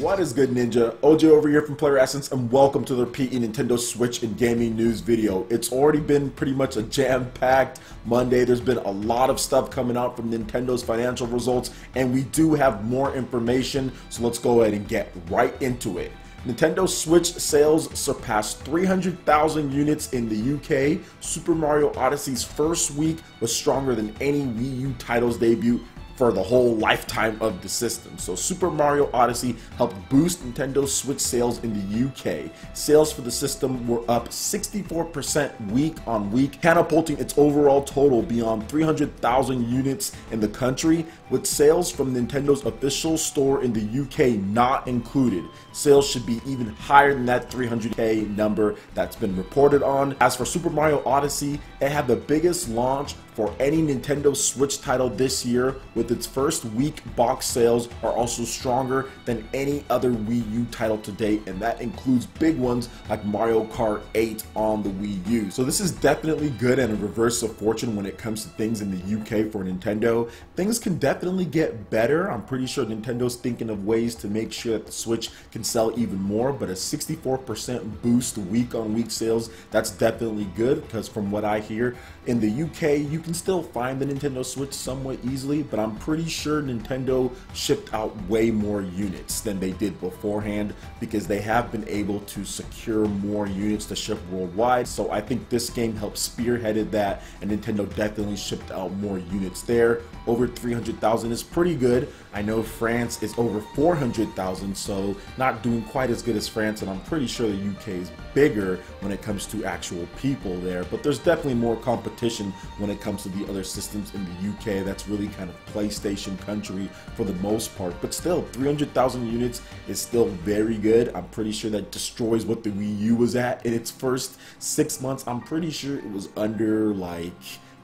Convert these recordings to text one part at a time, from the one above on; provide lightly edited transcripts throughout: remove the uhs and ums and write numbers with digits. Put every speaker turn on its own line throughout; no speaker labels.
What is good, Ninja? OJ over here from PlayerEssence, and welcome to the repeating Nintendo Switch and gaming news video. It's already been pretty much a jam-packed Monday. There's been a lot of stuff coming out from Nintendo's financial results, and we do have more information, so let's go ahead and get right into it. Nintendo Switch sales surpassed 300,000 units in the UK. Super Mario Odyssey's first week was stronger than any Wii U title's debut for the whole lifetime of the system. So Super Mario Odyssey helped boost Nintendo Switch sales in the UK. Sales for the system were up 64% week on week, catapulting its overall total beyond 300,000 units in the country, with sales from Nintendo's official store in the UK not included. Sales should be even higher than that 300K number that's been reported on. As for Super Mario Odyssey, it had the biggest launch for any Nintendo Switch title this year, with its first week box sales are also stronger than any other Wii U title to date, and that includes big ones like Mario Kart 8 on the Wii U. So this is definitely good and a reverse of fortune when it comes to things in the UK for Nintendo. Things can definitely get better. I'm pretty sure Nintendo's thinking of ways to make sure that the Switch can sell even more, but a 64% boost week on week sales, that's definitely good, because from what I hear, in the UK, you can still find the Nintendo Switch somewhat easily, but I'm pretty sure Nintendo shipped out way more units than they did beforehand, because they have been able to secure more units to ship worldwide. So I think this game helped spearheaded that, and Nintendo definitely shipped out more units there. Over 300,000 is pretty good. I know France is over 400,000, so not doing quite as good as France, and I'm pretty sure the UK is bigger when it comes to actual people there, but there's definitely more competition when it comes to the other systems in the UK. That's really kind of PlayStation country for the most part, but still 300,000 units is still very good. I'm pretty sure that destroys what the Wii U was at in its first 6 months. I'm pretty sure it was under like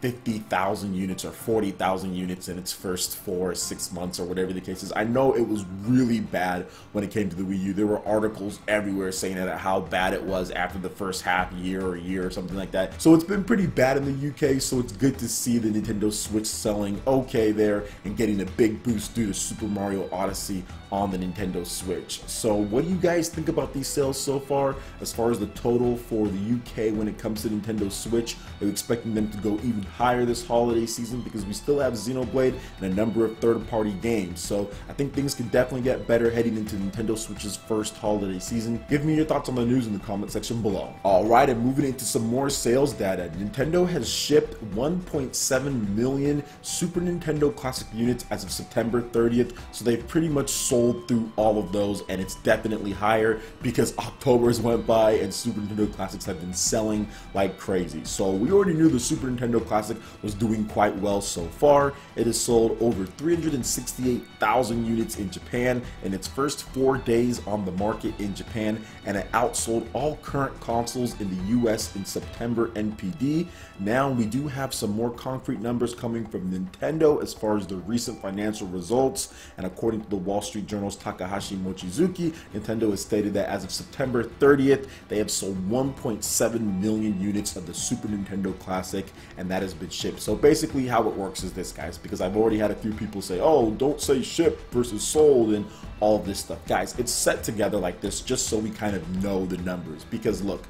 50,000 units or 40,000 units in its first 4 or 6 months, or whatever the case is. I know it was really bad when it came to the Wii U. There were articles everywhere saying that how bad it was after the first half year or something like that. So it's been pretty bad in the UK, so it's good to see the Nintendo Switch selling okay there and getting a big boost due to Super Mario Odyssey on the Nintendo Switch. So what do you guys think about these sales so far? As far as the total for the UK when it comes to Nintendo Switch, are you expecting them to go even higher this holiday season, because we still have Xenoblade and a number of third-party games? So I think things can definitely get better heading into Nintendo Switch's first holiday season. Give me your thoughts on the news in the comment section below. Alright, and moving into some more sales data, Nintendo has shipped 1.7 million Super Nintendo Classic units as of September 30th, so they've pretty much sold through all of those, and it's definitely higher because October's went by and Super Nintendo Classics have been selling like crazy. So we already knew the Super Nintendo Classic was doing quite well so far. It has sold over 368,000 units in Japan in its first 4 days on the market in Japan, and it outsold all current consoles in the US in September NPD. Now we do have some more concrete numbers coming from Nintendo as far as the recent financial results, and according to the Wall Street Journal's Takahashi Mochizuki, Nintendo has stated that as of September 30th, they have sold 1.7 million units of the Super Nintendo Classic, and that has been shipped. So basically how it works is this, guys, because I've already had a few people say, oh, don't say shipped versus sold and all of this stuff. Guys, it's set together like this just so we kind of know the numbers, because look,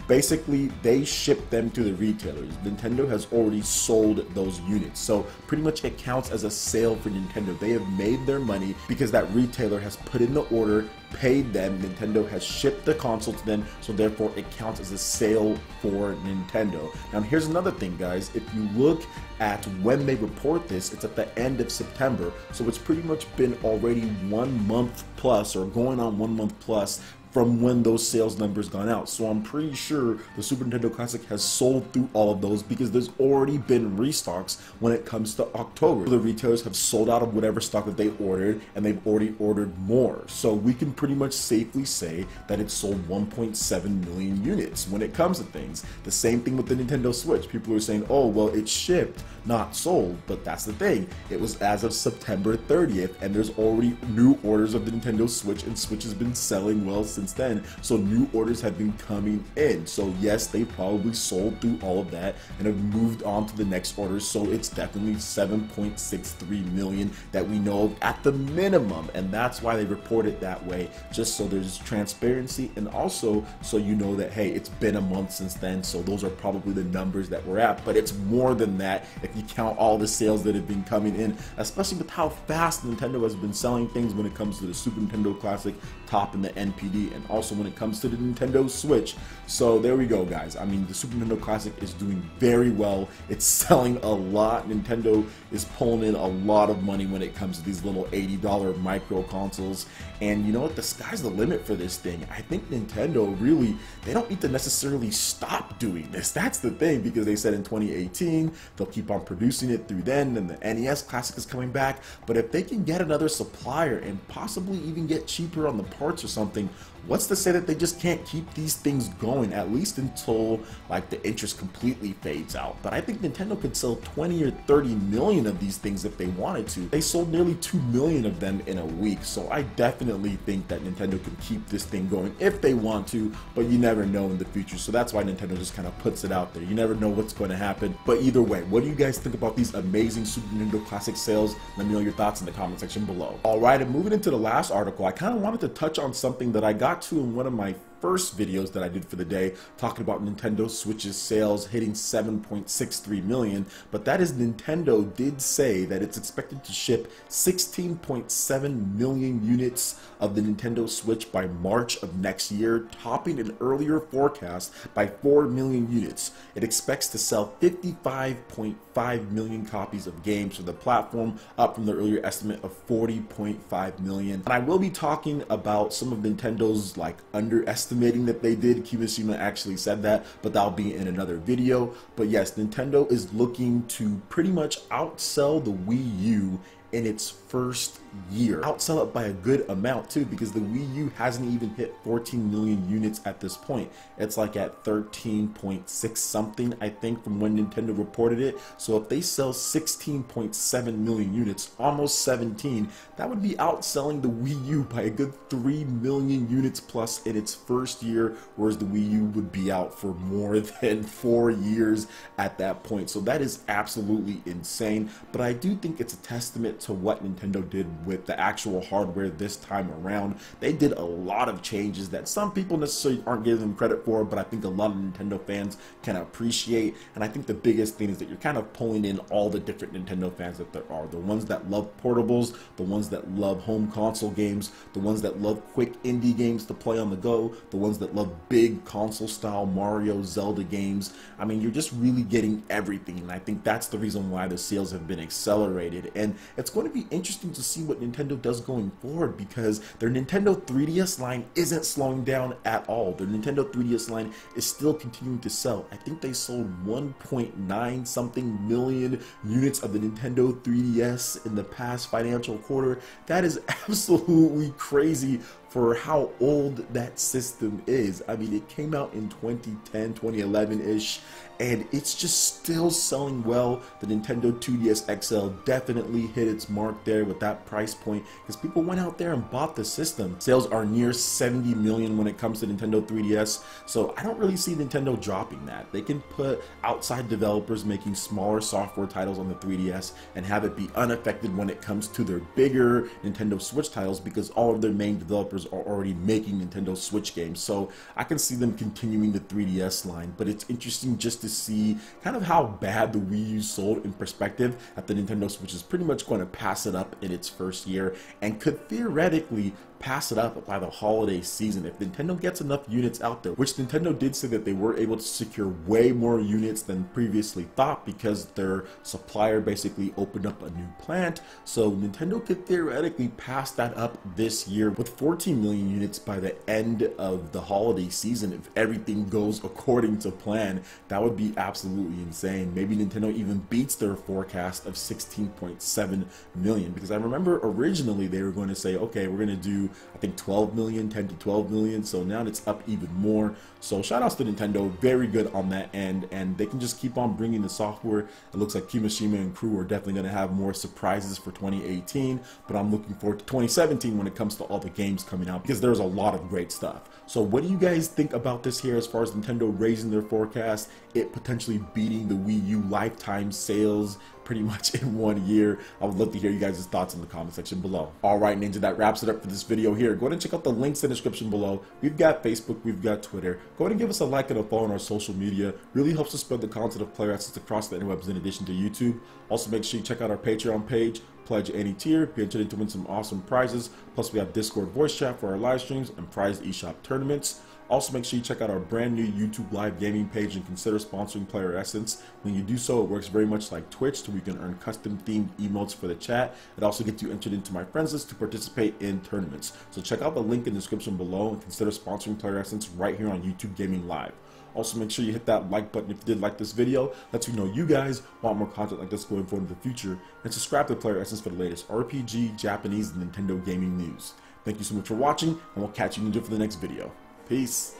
basically they ship them to the retailers. Nintendo has already sold those units, so pretty much it counts as a sale for Nintendo. They have made their money because that retailer has put in the order, paid them, Nintendo has shipped the console to them, so therefore it counts as a sale for Nintendo. Now here's another thing, guys, if you look at when they report this, it's at the end of September, so it's pretty much been already 1 month plus, or going on 1 month plus, from when those sales numbers gone out. So I'm pretty sure the Super Nintendo Classic has sold through all of those, because there's already been restocks when it comes to October. The retailers have sold out of whatever stock that they ordered, and they've already ordered more. So we can pretty much safely say that it sold 1.7 million units when it comes to things. The same thing with the Nintendo Switch. People are saying, oh, well, it shipped, not sold. But that's the thing. It was as of September 30th, and there's already new orders of the Nintendo Switch, and Switch has been selling well since since then, so new orders have been coming in. So yes, they probably sold through all of that and have moved on to the next orders, so it's definitely 7.63 million that we know of at the minimum, and that's why they report it that way, just so there's transparency, and also so you know that, hey, it's been a month since then, so those are probably the numbers that we're at. But it's more than that if you count all the sales that have been coming in, especially with how fast Nintendo has been selling things when it comes to the Super Nintendo Classic, top in the NPD, and also when it comes to the Nintendo Switch. So there we go, guys. I mean, the Super Nintendo Classic is doing very well. It's selling a lot. Nintendo is pulling in a lot of money when it comes to these little $80 micro consoles, and you know what, the sky's the limit for this thing. I think Nintendo really, they don't need to necessarily stop doing this. That's the thing, because they said in 2018 they'll keep on producing it through then, and the NES Classic is coming back. But if they can get another supplier and possibly even get cheaper on the parts or something, what's to say that they just can't keep these things going, at least until like the interest completely fades out? But I think Nintendo could sell 20 or 30 million of these things if they wanted to. They sold nearly 2 million of them in a week, so I definitely think that Nintendo can keep this thing going if they want to, but you never know in the future. So that's why Nintendo just kind of puts it out there. You never know what's going to happen. But either way, what do you guys think about these amazing Super Nintendo Classic sales? Let me know your thoughts in the comment section below. Alright, and moving into the last article, I kind of wanted to touch on something that I got to in one of my first videos that I did for the day, talking about Nintendo Switch's sales hitting 7.63 million, but that is, Nintendo did say that it's expected to ship 16.7 million units of the Nintendo Switch by March of next year, topping an earlier forecast by 4 million units. It expects to sell 55.5 million copies of games for the platform, up from the earlier estimate of 40.5 million. And I will be talking about some of Nintendo's like underestimating that they did. Kimishima actually said that, but that'll be in another video. But yes, Nintendo is looking to pretty much outsell the Wii U in its first year. Outsell it by a good amount too, because the Wii U hasn't even hit 14 million units at this point. It's like at 13.6 something, I think, from when Nintendo reported it. So if they sell 16.7 million units, almost 17, that would be outselling the Wii U by a good 3 million units plus in its first year, whereas the Wii U would be out for more than 4 years at that point. So that is absolutely insane, but I do think it's a testament to what Nintendo did with the actual hardware this time around. They did a lot of changes that some people necessarily aren't giving them credit for, but I think a lot of Nintendo fans can appreciate. And I think the biggest thing is that you're kind of pulling in all the different Nintendo fans that there are. The ones that love portables, the ones that love home console games, the ones that love quick indie games to play on the go, the ones that love big console style Mario, Zelda games. I mean, you're just really getting everything, and I think that's the reason why the sales have been accelerated. And it's going to be interesting to see what Nintendo does going forward, because their Nintendo 3DS line isn't slowing down at all. Their Nintendo 3DS line is still continuing to sell. I think they sold 1.9 something million units of the Nintendo 3DS in the past financial quarter. That is absolutely crazy for how old that system is. I mean, it came out in 2010, 2011-ish, and it's just still selling well. The Nintendo 2DS XL definitely hit its mark there with that price point, because people went out there and bought the system. Sales are near 70 million when it comes to Nintendo 3DS, so I don't really see Nintendo dropping that. They can put outside developers making smaller software titles on the 3DS and have it be unaffected when it comes to their bigger Nintendo Switch titles, because all of their main developers are already making Nintendo Switch games. So I can see them continuing the 3DS line, but it's interesting just to see kind of how bad the Wii U sold in perspective, that the Nintendo Switch is pretty much going to pass it up in its first year and could theoretically pass it up by the holiday season if Nintendo gets enough units out there, which Nintendo did say that they were able to secure way more units than previously thought, because their supplier basically opened up a new plant. So Nintendo could theoretically pass that up this year with 14 million units by the end of the holiday season if everything goes according to plan. That would be absolutely insane. Maybe Nintendo even beats their forecast of 16.7 million, because I remember originally they were going to say, okay, we're going to do, I think, 12 million, 10 to 12 million. So now it's up even more. So shout outs to Nintendo, very good on that end, and they can just keep on bringing the software. It looks like Kimishima and crew are definitely going to have more surprises for 2018, but I'm looking forward to 2017 when it comes to all the games coming coming out, because there's a lot of great stuff. So what do you guys think about this here as far as Nintendo raising their forecast, it potentially beating the Wii U lifetime sales pretty much in 1 year? I would love to hear you guys' thoughts in the comment section below. Alright Ninja, that wraps it up for this video here. Go ahead and check out the links in the description below. We've got Facebook, we've got Twitter. Go ahead and give us a like and a follow on our social media. Really helps us spread the content of PlayerEssence across the interwebs in addition to YouTube. Also make sure you check out our Patreon page. Pledge any tier, be entered to win some awesome prizes. Plus we have Discord voice chat for our live streams and prized eShop tournaments. Also make sure you check out our brand new YouTube live gaming page and consider sponsoring PlayerEssence. When you do so, it works very much like Twitch, so we can earn custom themed emotes for the chat. It also gets you entered into my friends list to participate in tournaments. So check out the link in the description below and consider sponsoring PlayerEssence right here on YouTube Gaming Live. Also make sure you hit that like button if you did like this video. Lets me know you guys want more content like this going forward in the future. And subscribe to PlayerEssence for the latest RPG, Japanese, and Nintendo gaming news. Thank you so much for watching, and we'll catch you Ninja for the next video. Peace.